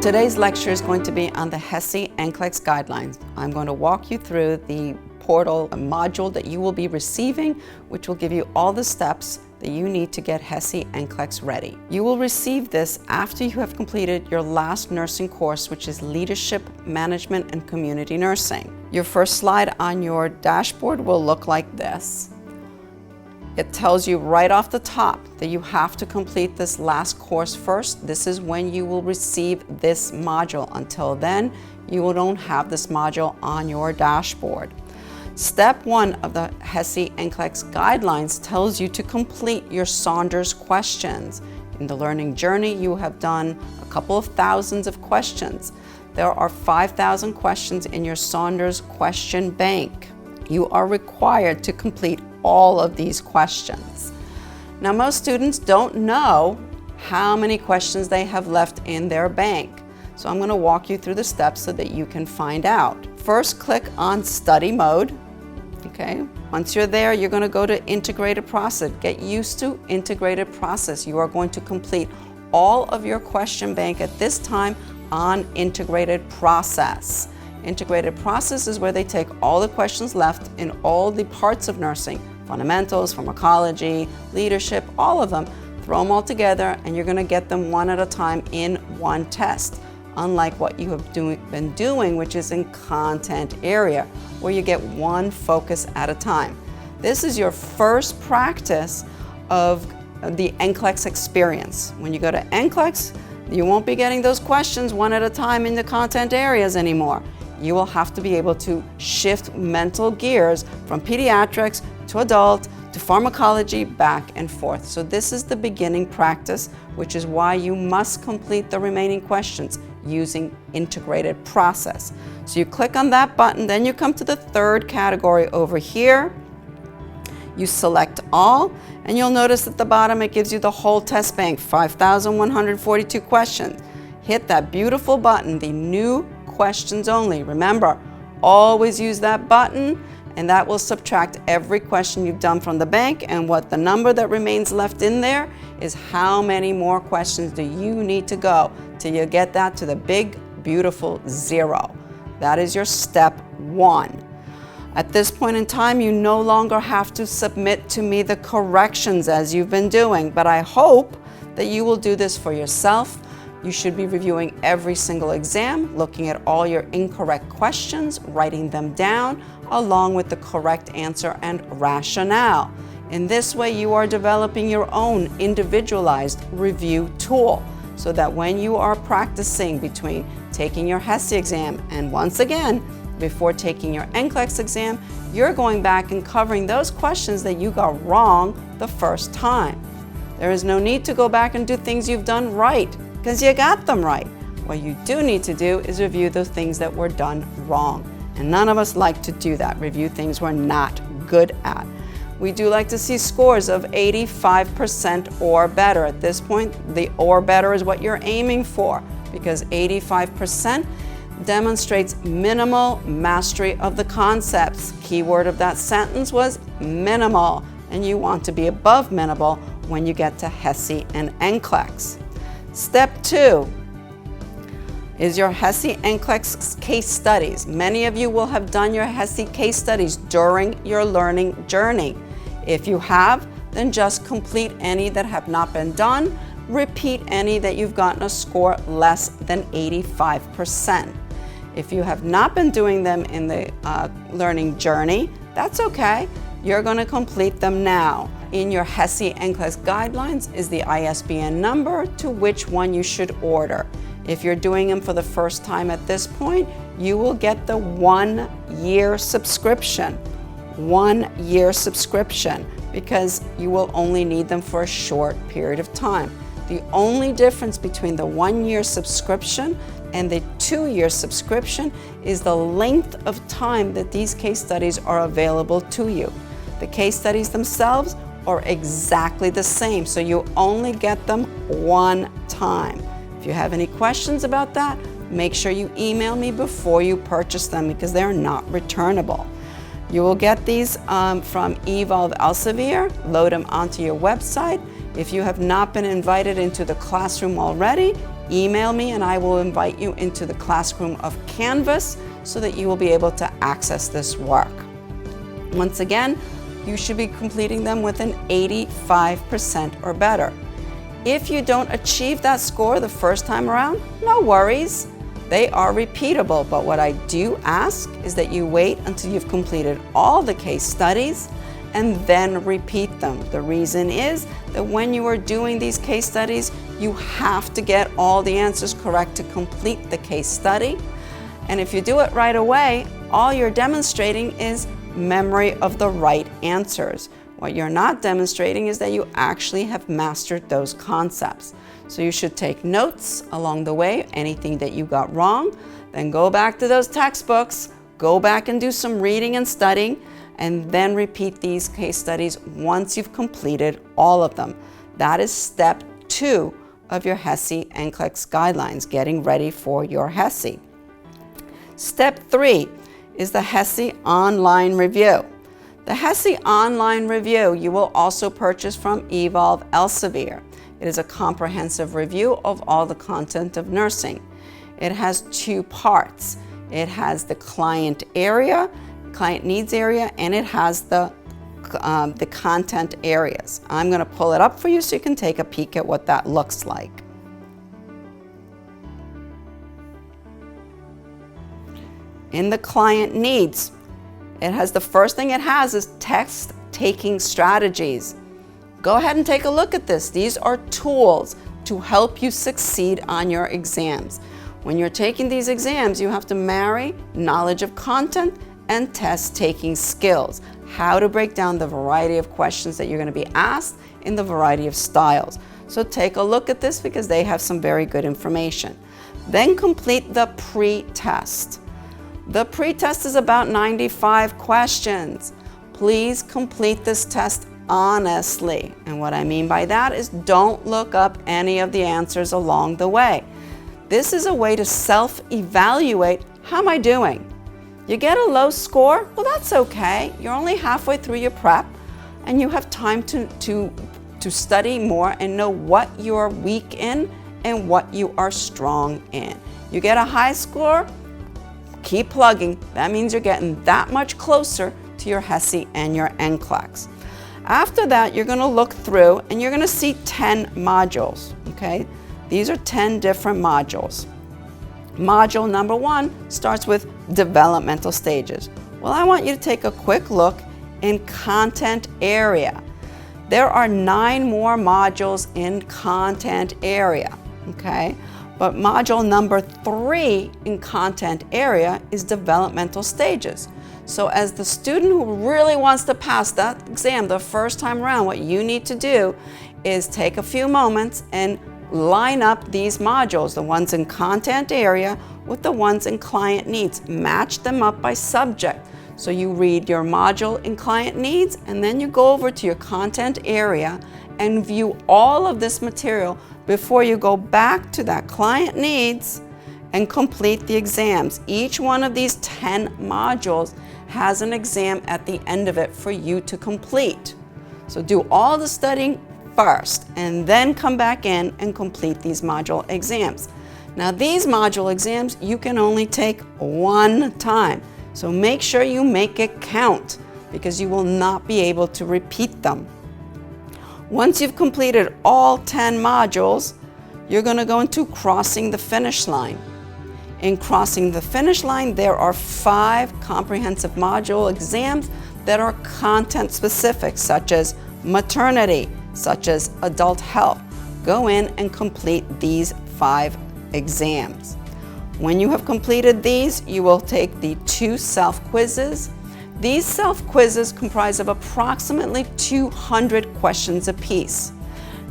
Today's lecture is going to be on the HESI NCLEX guidelines. I'm going to walk you through the portal module that you will be receiving, which will give you all the steps that you need to get HESI NCLEX ready. You will receive this after you have completed your last nursing course, which is Leadership, Management, and Community Nursing. Your first slide on your dashboard will look like this. It tells you right off the top that you have to complete this last course first. This is when you will receive this module. Until then, you don't have this module on your dashboard. Step 1 of the HESI NCLEX guidelines tells you to complete your Saunders questions. In the learning journey, you have done a couple of thousands of questions. There are 5,000 questions in your Saunders question bank. You are required to complete all of these questions. Now, most students don't know how many questions they have left in their bank. So I'm going to walk you through the steps so that you can find out. First, click on Study Mode. Okay. Once you're there, you're going to go to Integrated Process. Get used to Integrated Process. You are going to complete all of your question bank at this time on Integrated Process. Integrated Process is where they take all the questions left in all the parts of nursing, fundamentals, pharmacology, leadership, all of them, throw them all together, and you're going to get them one at a time in one test, unlike what you have been doing, which is in content area, where you get one focus at a time. This is your first practice of the NCLEX experience. When you go to NCLEX, you won't be getting those questions one at a time in the content areas anymore. You will have to be able to shift mental gears from pediatrics to adult to pharmacology, back and forth. So this is the beginning practice, which is why you must complete the remaining questions using Integrated Process. So you click on that button, then you come to the third category over here. You select all, and you'll notice at the bottom it gives you the whole test bank, 5,142 questions. Hit that beautiful button, the New Questions Only. Remember, always use that button, and that will subtract every question you've done from the bank, and what the number that remains left in there is how many more questions do you need to go till you get that to the big, beautiful 0. That is your step 1. At this point in time, you no longer have to submit to me the corrections as you've been doing, but I hope that you will do this for yourself. You should be reviewing every single exam, looking at all your incorrect questions, writing them down, along with the correct answer and rationale. In this way, you are developing your own individualized review tool, so that when you are practicing between taking your HESI exam and, once again, before taking your NCLEX exam, you're going back and covering those questions that you got wrong the first time. There is no need to go back and do things you've done right, because you got them right. What you do need to do is review those things that were done wrong. And none of us like to do that, review things we're not good at. We do like to see scores of 85% or better. At this point, the or better is what you're aiming for, because 85% demonstrates minimal mastery of the concepts. Keyword of that sentence was minimal, and you want to be above minimal when you get to HESI and NCLEX. Step 2 is your HESI NCLEX case studies. Many of you will have done your HESI case studies during your learning journey. If you have, then just complete any that have not been done. Repeat any that you've gotten a score less than 85%. If you have not been doing them in the learning journey, that's okay. You're going to complete them now. In your HESI NCLEX guidelines is the ISBN number to which one you should order. If you're doing them for the first time at this point, you will get the 1-year subscription. 1-year subscription, because you will only need them for a short period of time. The only difference between the 1-year subscription and the 2-year subscription is the length of time that these case studies are available to you. The case studies themselves are exactly the same, so you only get them one time. If you have any questions about that, make sure you email me before you purchase them, because they're not returnable. You will get these from Evolve Elsevier, load them onto your website. If you have not been invited into the classroom already, email me and I will invite you into the classroom of Canvas so that you will be able to access this work. Once again, you should be completing them with an 85% or better. If you don't achieve that score the first time around, no worries. They are repeatable, but what I do ask is that you wait until you've completed all the case studies and then repeat them. The reason is that when you are doing these case studies, you have to get all the answers correct to complete the case study. And if you do it right away, all you're demonstrating is memory of the right answers. What you're not demonstrating is that you actually have mastered those concepts. So you should take notes along the way, anything that you got wrong, then go back to those textbooks, go back and do some reading and studying, and then repeat these case studies once you've completed all of them. That is step 2 of your HESI NCLEX guidelines, getting ready for your HESI. Step 3 is the HESI online review. The HESI online review you will also purchase from Evolve Elsevier. It is a comprehensive review of all the content of nursing. It has 2 parts. It has the client needs area, and it has the content areas. I'm going to pull it up for you so you can take a peek at what that looks like. In the client needs, it has the first thing it has is test taking strategies. Go ahead and take a look at this. These are tools to help you succeed on your exams. When you're taking these exams, you have to marry knowledge of content and test taking skills. How to break down the variety of questions that you're going to be asked in the variety of styles. So take a look at this because they have some very good information. Then complete the pre-test. The pre-test is about 95 questions. Please complete this test honestly. And what I mean by that is don't look up any of the answers along the way. This is a way to self-evaluate, how am I doing? You get a low score? Well, that's okay. You're only halfway through your prep and you have time to study more and know what you're weak in and what you are strong in. You get a high score? Keep plugging. That means you're getting that much closer to your HESI and your NCLEX. After that, you're going to look through and you're going to see 10 modules, okay? These are 10 different modules. Module number 1 starts with developmental stages. Well, I want you to take a quick look in content area. There are 9 more modules in content area, okay? But module number 3 in content area is developmental stages. So as the student who really wants to pass that exam the first time around, what you need to do is take a few moments and line up these modules, the ones in content area with the ones in client needs. Match them up by subject. So you read your module in client needs and then you go over to your content area and view all of this material before you go back to that client needs and complete the exams. Each one of these 10 modules has an exam at the end of it for you to complete. So do all the studying first and then come back in and complete these module exams. Now these module exams you can only take one time. So make sure you make it count because you will not be able to repeat them. Once you've completed all 10 modules, you're going to go into crossing the finish line. In crossing the finish line, there are 5 comprehensive module exams that are content specific, such as maternity, such as adult health. Go in and complete these 5 exams. When you have completed these, you will take the 2 self-quizzes. These self-quizzes comprise of approximately 200 questions apiece.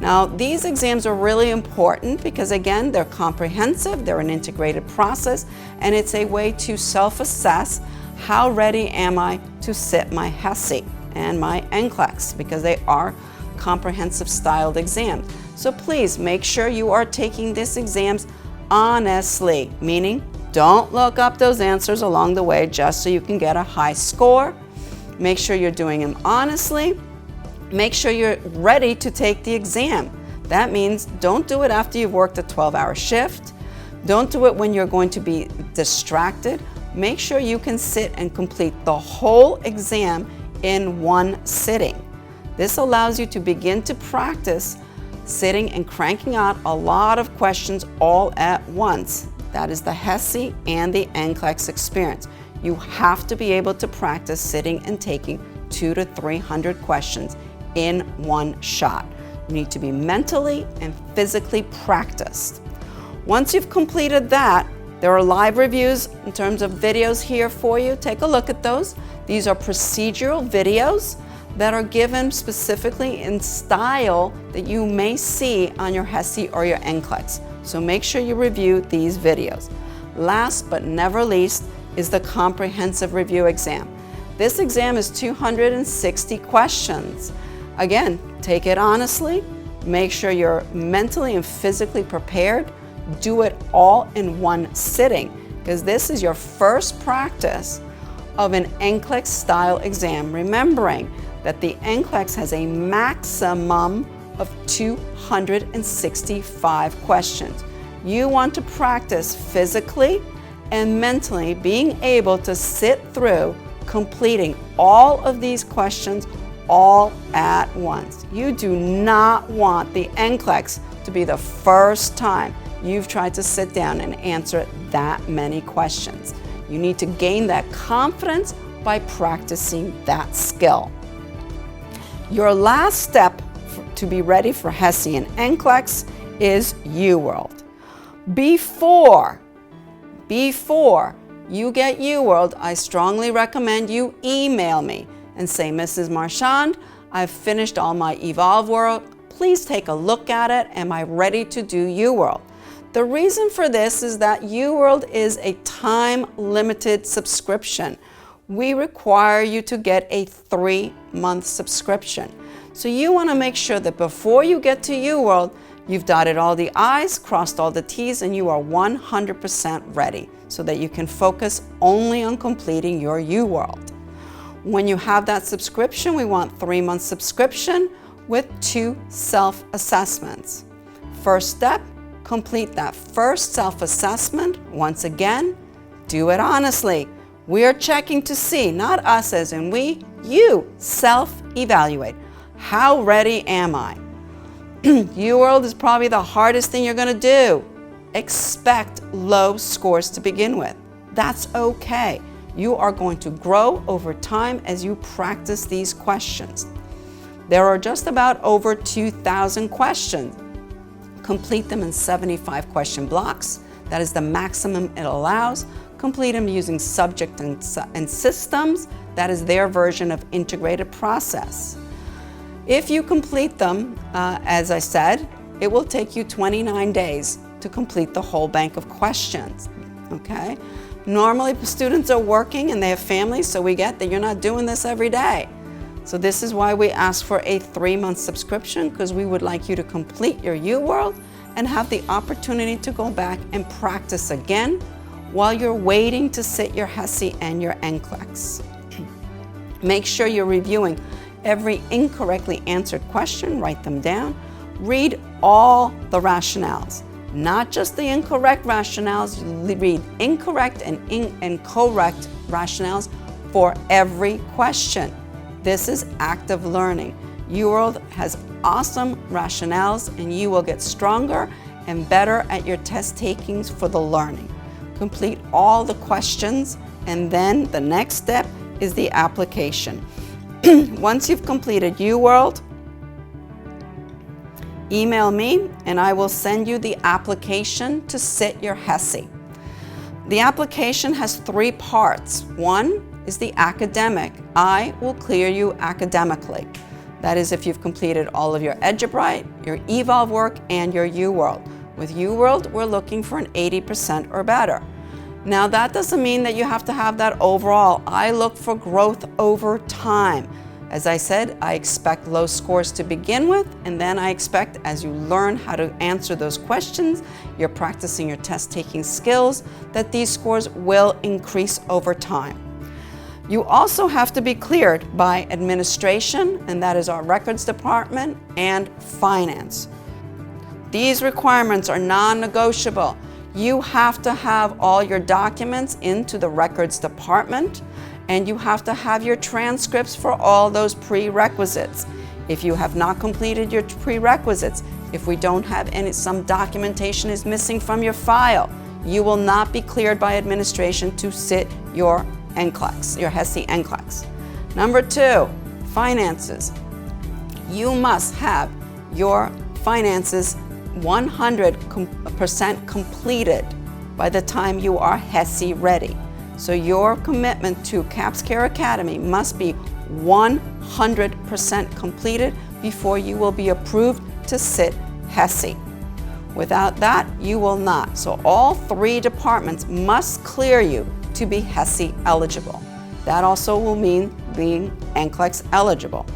Now, these exams are really important because, again, they're comprehensive, they're an integrated process, and it's a way to self-assess how ready am I to sit my HESI and my NCLEX, because they are comprehensive styled exams. So please make sure you are taking these exams honestly, meaning don't look up those answers along the way just so you can get a high score. Make sure you're doing them honestly. Make sure you're ready to take the exam. That means don't do it after you've worked a 12-hour shift. Don't do it when you're going to be distracted. Make sure you can sit and complete the whole exam in one sitting. This allows you to begin to practice sitting and cranking out a lot of questions all at once. That is the HESI and the NCLEX experience. You have to be able to practice sitting and taking 200 to 300 questions in one shot. You need to be mentally and physically practiced. Once you've completed that, there are live reviews in terms of videos here for you. Take a look at those. These are procedural videos that are given specifically in style that you may see on your HESI or your NCLEX. So make sure you review these videos. Last but never least is the comprehensive review exam. This exam is 260 questions. Again, take it honestly. Make sure you're mentally and physically prepared. Do it all in one sitting, because this is your first practice of an NCLEX style exam, remembering that the NCLEX has a maximum of 265 questions. You want to practice physically and mentally being able to sit through completing all of these questions all at once. You do not want the NCLEX to be the first time you've tried to sit down and answer that many questions. You need to gain that confidence by practicing that skill. Your last step to be ready for HESI and NCLEX is UWorld. Before you get UWorld, I strongly recommend you email me and say, Mrs. Marchand, I've finished all my Evolve work. Please take a look at it. Am I ready to do UWorld? The reason for this is that UWorld is a time-limited subscription. We require you to get a 3-month subscription. So you want to make sure that before you get to UWorld, you've dotted all the I's, crossed all the T's, and you are 100% ready so that you can focus only on completing your UWorld. When you have that subscription, we want 3-month subscription with 2 self-assessments. First step, complete that first self-assessment. Once again, do it honestly. We are checking to see, not us as in we, you self-evaluate. How ready am I? UWorld is probably the hardest thing you're going to do. Expect low scores to begin with. That's okay. You are going to grow over time as you practice these questions. There are just about over 2,000 questions. Complete them in 75 question blocks. That is the maximum it allows. Complete them using subject and systems. That is their version of integrated process. If you complete them, as I said, it will take you 29 days to complete the whole bank of questions, okay? Normally, students are working and they have families, so we get that you're not doing this every day. So this is why we ask for a 3-month subscription, because we would like you to complete your UWorld and have the opportunity to go back and practice again while you're waiting to sit your HESI and your NCLEX. Make sure you're reviewing every incorrectly answered question, write them down. Read all the rationales, not just the incorrect rationales. Read incorrect and correct rationales for every question. This is active learning. UWorld has awesome rationales, and you will get stronger and better at your test takings for the learning. Complete all the questions, and then the next step is the application. Once you've completed UWorld, email me and I will send you the application to sit your HESI. The application has 3 parts. One is the academic. I will clear you academically. That is if you've completed all of your EduBrite, your Evolve work, and your UWorld. With UWorld, we're looking for an 80% or better. Now, that doesn't mean that you have to have that overall. I look for growth over time. As I said, I expect low scores to begin with, and then I expect as you learn how to answer those questions, you're practicing your test-taking skills, that these scores will increase over time. You also have to be cleared by administration, and that is our records department, and finance. These requirements are non-negotiable. You have to have all your documents into the records department, and you have to have your transcripts for all those prerequisites. If you have not completed your prerequisites, if we don't have some documentation is missing from your file, you will not be cleared by administration to sit your NCLEX, your HESI NCLEX. Number 2, finances. You must have your finances 100% completed by the time you are HESI ready. So your commitment to Capscare Academy must be 100% completed before you will be approved to sit HESI. Without that, you will not. So all 3 departments must clear you to be HESI eligible. That also will mean being NCLEX eligible.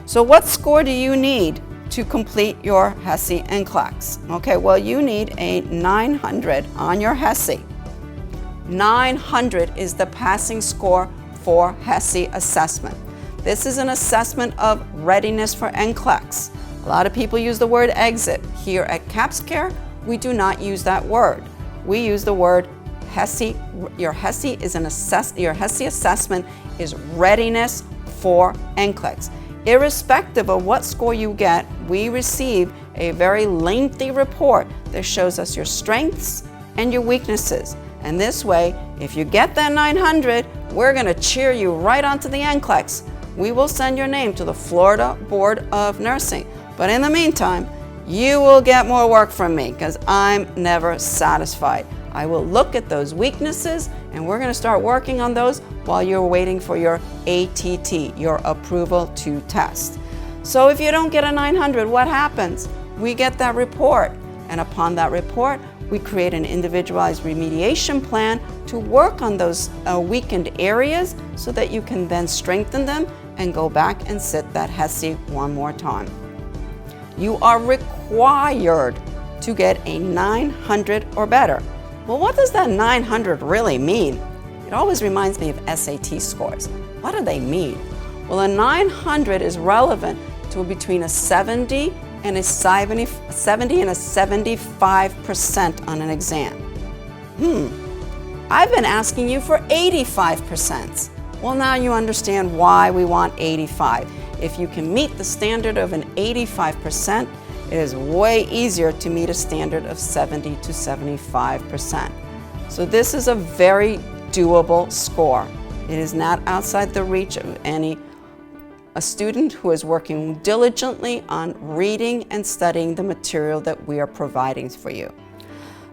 So what score do you need to complete your HESI NCLEX? Okay, well, you need a 900 on your HESI. 900 is the passing score for HESI assessment. This is an assessment of readiness for NCLEX. A lot of people use the word exit. Here at Capscare, we do not use that word. We use the word HESI. Your HESI assessment is readiness for NCLEX. Irrespective of what score you get, we receive a very lengthy report that shows us your strengths and your weaknesses. And this way, if you get that 900, we're going to cheer you right onto the NCLEX. We will send your name to the Florida Board of Nursing. But in the meantime, you will get more work from me because I'm never satisfied. I will look at those weaknesses and we're going to start working on those while you're waiting for your ATT, your approval to test. So if you don't get a 900, what happens? We get that report, and upon that report, we create an individualized remediation plan to work on those weakened areas so that you can then strengthen them and go back and sit that HESI one more time. You are required to get a 900 or better. Well, what does that 900 really mean? It always reminds me of SAT scores. What do they mean? Well, a 900 is relevant to between a 70 and a 75% on an exam. I've been asking you for 85%. Well, now you understand why we want 85. If you can meet the standard of an 85%, it is way easier to meet a standard of 70 to 75%. So this is a very doable score. It is not outside the reach of a student who is working diligently on reading and studying the material that we are providing for you.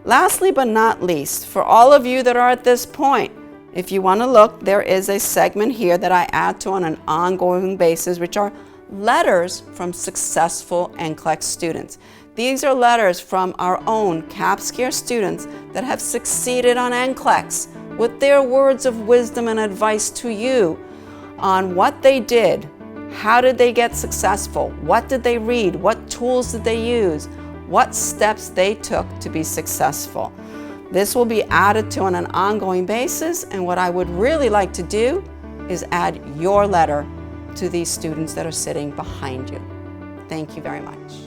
Lastly but not least, for all of you that are at this point, if you want to look, there is a segment here that I add to on an ongoing basis, which are letters from successful NCLEX students. These are letters from our own Capscare students that have succeeded on NCLEX with their words of wisdom and advice to you on what they did, how did they get successful, what did they read, what tools did they use, what steps they took to be successful. This will be added to on an ongoing basis, and what I would really like to do is add your letter to these students that are sitting behind you. Thank you very much.